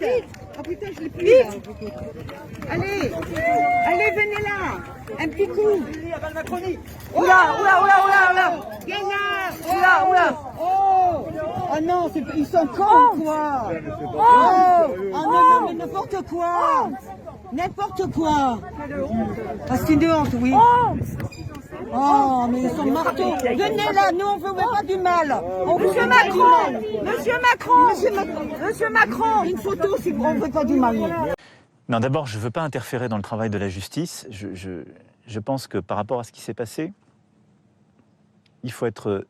vite. Oh putain, je l'ai plus là. Allez, allez, venez là. Un petit coup. Oula, oula, oula, oula, oula. Gaillard. Oula, oula. Oh, oh non, ils sont cons, quoi. Oh, oh non, non, mais n'importe quoi. N'importe quoi. Ah, c'est une honte, oui. Oh, mais ils sont marteaux. Venez là, nous on veut pas du mal. Monsieur Macron, Monsieur Macron, Monsieur Macron. Une photo si on veut pas du mal. Non, d'abord, je ne veux pas interférer dans le travail de la justice. Je pense que par rapport à ce qui s'est passé, il faut être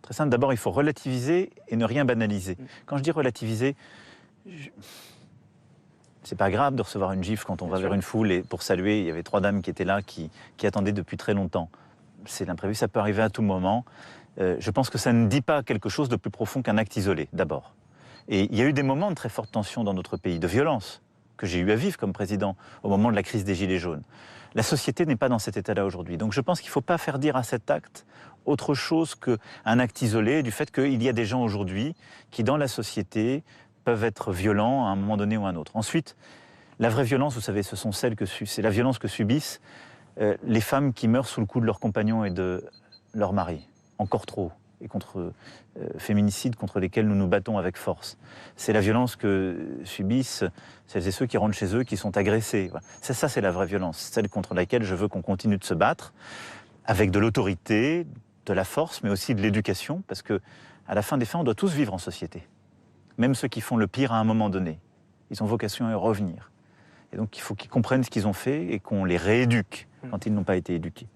très simple. D'abord, il faut relativiser et ne rien banaliser. Quand je dis relativiser, c'est pas grave de recevoir une gifle quand on va vers une foule et pour saluer, il y avait 3 dames qui étaient là, qui attendaient depuis très longtemps. C'est l'imprévu, ça peut arriver à tout moment. Je pense que ça ne dit pas quelque chose de plus profond qu'un acte isolé, d'abord. Et il y a eu des moments de très forte tension dans notre pays, de violence, que j'ai eu à vivre comme président au moment de la crise des Gilets jaunes. La société n'est pas dans cet état-là aujourd'hui. Donc je pense qu'il ne faut pas faire dire à cet acte autre chose qu'un acte isolé, du fait qu'il y a des gens aujourd'hui qui, dans la société, peuvent être violents à un moment donné ou à un autre. Ensuite, la vraie violence, vous savez, c'est la violence que subissent les femmes qui meurent sous le coup de leur compagnon et de leur mari. Encore trop. Et contre féminicides contre lesquels nous nous battons avec force. C'est la violence que subissent celles et ceux qui rentrent chez eux, qui sont agressés. Voilà. Ça, c'est la vraie violence, celle contre laquelle je veux qu'on continue de se battre, avec de l'autorité, de la force, mais aussi de l'éducation, parce que à la fin des fins, on doit tous vivre en société. Même ceux qui font le pire à un moment donné. Ils ont vocation à y revenir. Et donc il faut qu'ils comprennent ce qu'ils ont fait et qu'on les rééduque quand ils n'ont pas été éduqués.